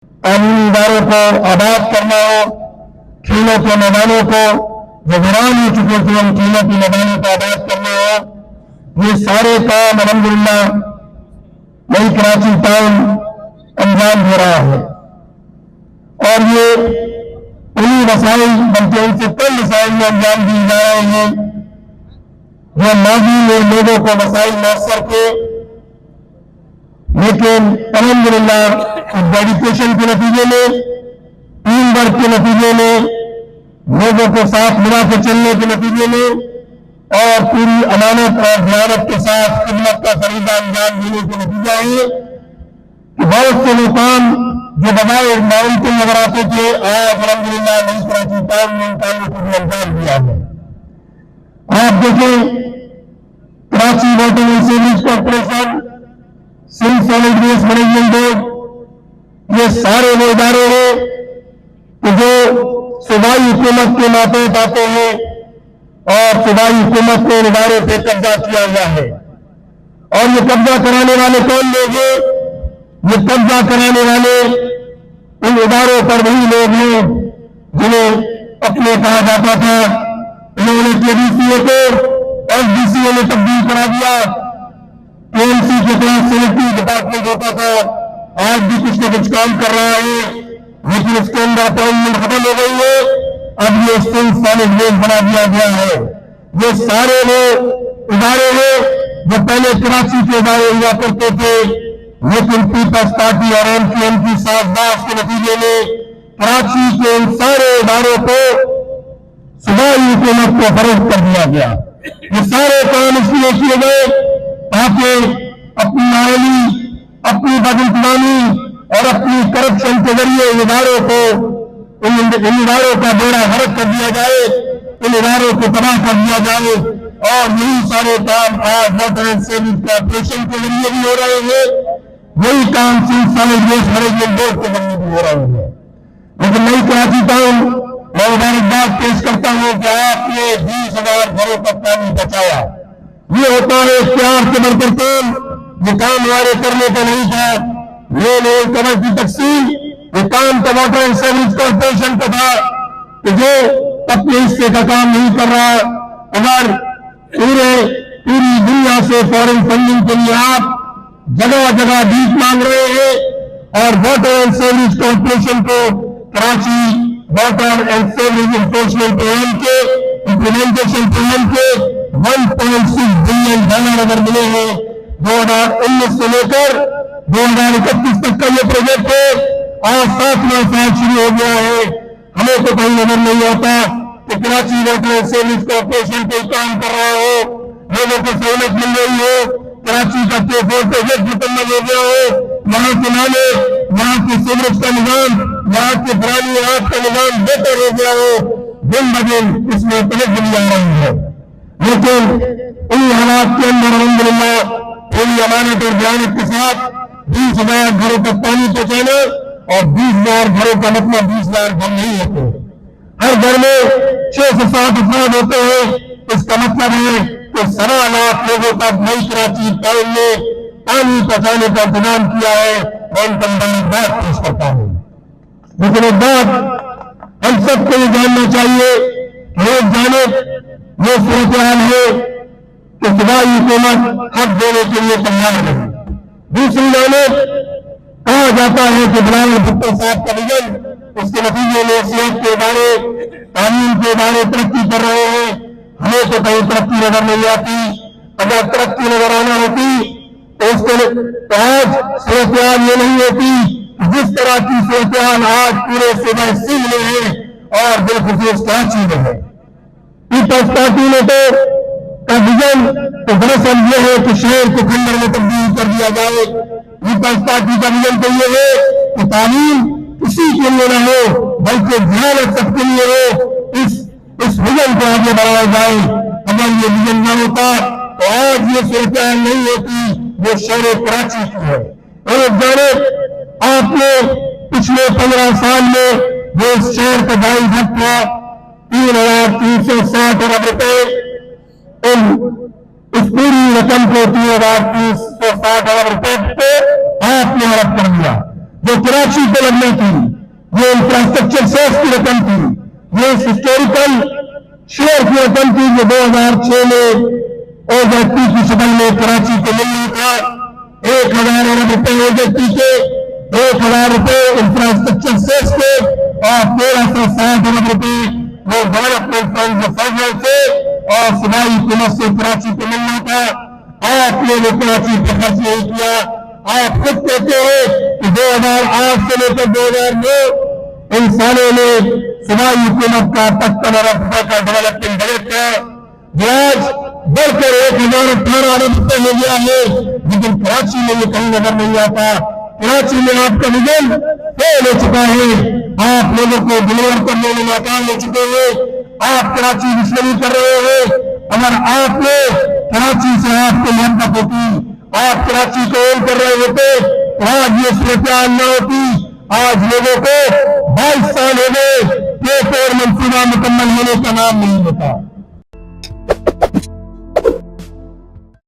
تعلیمی اداروں کو آباد کرنا ہو، کھیلوں کے میدانوں کو جو ویران ہو چکے تھے ان کھیلوں کے میدانوں کو آباد کرنا ہو، یہ سارے کام الحمدللہ نئی کراچی ٹاؤن انجام دے رہا ہے۔ اور یہ انہی وسائل بلکہ ان سے کم وسائل میں انجام دیے جا رہے ہیں جو ماضی میں لوگوں کو وسائل میسر تھے، لیکن الحمدللہ ڈیڈیکیشن کے نتیجے میں، ٹیم ورک کے نتیجے میں، لوگوں کو ساتھ ملا کے چلنے کے نتیجے میں اور پوری امانت اور دیانت کے ساتھ خدمت کا فریضہ انجام دینے کے نتیجہ ہے کہ بہت سے وہ کام جو بغیر ممکن نظر آتے تھے آج الحمدللہ نئی کراچی ٹاؤن نے ان کاموں کو بھی انجام دیا ہے۔ آپ دیکھیں Karachi water and sewerage corporation, Sindh solid waste management board, یہ سارے وہ ادارے ہیں کہ جو صوبائی حکومت کے ماتحت آتے ہیں اور صوبائی حکومت نے ان اداروں پہ قبضہ کیا ہوا ہے۔ اور یہ قبضہ کرانے والے کون لوگ ہیں؟ یہ قبضہ کرانے والے ان اداروں پر وہی لوگ ہیں جنہیں اپنے کہا جاتا تھا انہوں نے KDCA کو SDCA نے تبدیل کرا دیا، KMC کے پاس سینٹری ڈپارٹمنٹ ہوتا تھا، آج بھی کچھ نہ کچھ کام کر رہا ہے لیکن اس کے اندر اپائنٹمنٹ ختم ہو گئی ہے، اب یہ سندھ سالڈ ویسٹ بنا دیا گیا ہے۔ یہ سارے وہ ادارے ہیں جو پہلے کراچی کے ادارے ہوا کرتے تھے لیکن پیپلز پارٹی اور MPN کی سازش کے نتیجے میں کراچی کے ان سارے اداروں کو صوبائی حکومت کو فروخت کر دیا گیا۔ یہ سارے کام اس لیے کیے گئے تاکہ اپنی نااہلی، اپنی بدانتظامی اور اپنی کرپشن کے ذریعے ان اداروں کا بیڑا غرق کر دیا جائے، ان اداروں کو تباہ کر دیا جائے۔ اور یہی سارے کام آج واٹر اینڈ سیوریج کارپوریشن کے ذریعے بھی ہو رہے ہیں، وہی کام Sindh solid waste management board کے ذریعے بھی ہو رہے ہیں۔ لیکن نئی کراچی ٹاؤن میں مبارکباد پیش کرتا ہوں کہ آپ نے 20,000 گھروں تک پانی پہنچایا۔ یہ ہوتا ہے اختیار سے بڑھ کر کام، یہ کام ہمارے کرنے کا نہیں تھا، لین کمر کی تقسیم، یہ کام تو واٹر اینڈ سیوریج کارپوریشن کا تھا کہ جو اپنے حصے کا کام نہیں کر رہا۔ اگر پوری دنیا سے فارن فنڈنگ کے لیے آپ جگہ جگہ بھیک مانگ رہے ہیں اور واٹر اینڈ سیوریج کارپوریشن کو Karachi water and sewerage enforcement program کے امپلیمنٹیشن پروگرام کے $1.6 بلین اگر ملے ہیں 2019 سے لے کر 2031 تک کا یہ پروجیکٹ ہے، آج 7واں سال شروع ہو گیا ہے۔ ہمیں تو کہیں نظر نہیں آتا کہ Karachi water and sewerage corporation کوئی کام کر رہا ہو، لوگوں کو سہولت مل رہی ہو، کراچی کا پروجیکٹ مکمل ہو گیا ہو، یہاں کے نالے، یہاں کے سیوریج کا نظام، یہاں کے پرانی آب کا نظام بہتر ہو گیا ہو، دن بدن اس میں تبدیلی آ رہی ہے۔ لیکن انہی حالات کے اندر الحمدللہ پوری امانت اور دیانت کے ساتھ 20,000 گھروں تک پانی پہنچانا، اور 20,000 گھروں کا مطلب 20,000 گھر نہیں ہوتے، ہر گھر میں 6 سے 7 افراد ہوتے ہیں۔ اس کا مطلب ہے کہ 1.25 لاکھ لوگوں تک نئی کراچی ٹاؤن میں پانی پہنچانے کا انتظام کیا ہے۔ میں ان کا مبارکباد پیش کرتا ہوں۔ لیکن ایک بات ہم سب کو یہ جاننا چاہیے کہ ایک جانب یہ صورتحال ہے کہ صوبائی حکومت حق دینے کے لیے تیار ہے، دوسری جانب کہا جاتا ہے کہ بلاول بھٹو صاحب کا وژن، اس کے نتیجے میں صحت کے ادارے، تعلیم کے ادارے ترقی کر رہے ہیں۔ ہمیں تو کہیں ترقی نظر نہیں آتی۔ اگر ترقی نظر آنا ہوتی تو اس کے آج صورتحال یہ نہیں ہوتی جس طرح کی صورتحال آج پورے صوبہ سندھ میں ہے اور بالخصوص کراچی میں ہے۔ پیپلز پارٹی نے کا وژن تو دراصل یہ ہے کہ شہر کو کھنڈر میں تبدیل کر دیا جائے۔ پیپلز پارٹی کا وژن تو یہ ہے کہ تعلیم کسی کے لیے نہ ہو بلکہ ذہانت سب کے لیے ہو، اس وژن کو آگے بڑھایا جائے۔ اگر یہ وژن نہ ہوتا تو آج یہ صورتحال نہیں ہوتی جو شہر کراچی کی ہے۔ ایک جانب آپ نے پچھلے 15 سال میں جو اس شہر کا بھائی حق تھا 3,360 ارب روپے، اس پوری رقم کو 3,360 ارب روپے پہ آپ نے ہڑپ کر دیا۔ جو کراچی کو لگنا تھی، یہ انفراسٹرکچر سیس کی رقم تھی، یہ ہسٹوریکل شیئر کی رقم تھی جو 2006 میں اوزیڈپی کی شکل میں کراچی کو ملنا تھا۔ 1000 ارب روپے اوزیڈپی کے، 1000 روپے انفراسٹرکچر سیس کے، اور 1360 ارب روپے وہ ڈیولپمنٹ فنڈ سے اور صوبائی حکومت سے کراچی کو ملنا تھا۔ آپ نے وہ کراچی پہ خرچ نہیں کیا۔ آپ خود کہتے ہیں کہ 2008 سے لے کر 2009 ان سالوں میں صوبائی حکومت کا 55 ارب روپے کا ڈیولپمنٹ بجٹ ہے، آج بڑھ کر 1018 ارب روپے ہو گیا ہے، لیکن کراچی میں یہ کہیں نظر نہیں آتا۔ کراچی میں آپ کا وژن فیل ہو چکا ہے، آپ لوگوں کو ڈلیور کرنے میں ناکام ہو چکے ہیں، آپ کراچی دشمنی کر رہے ہیں۔ اگر آپ نے کراچی سے آپ کو محبت ہوتی، آپ کراچی کو اون کر رہے ہوتے تو آج یہ صورتحال نہ ہوتی۔ آج لوگوں کو 22 سال ہو گئے، ایک اور منصوبہ مکمل ہونے کا نام نہیں ہوتا۔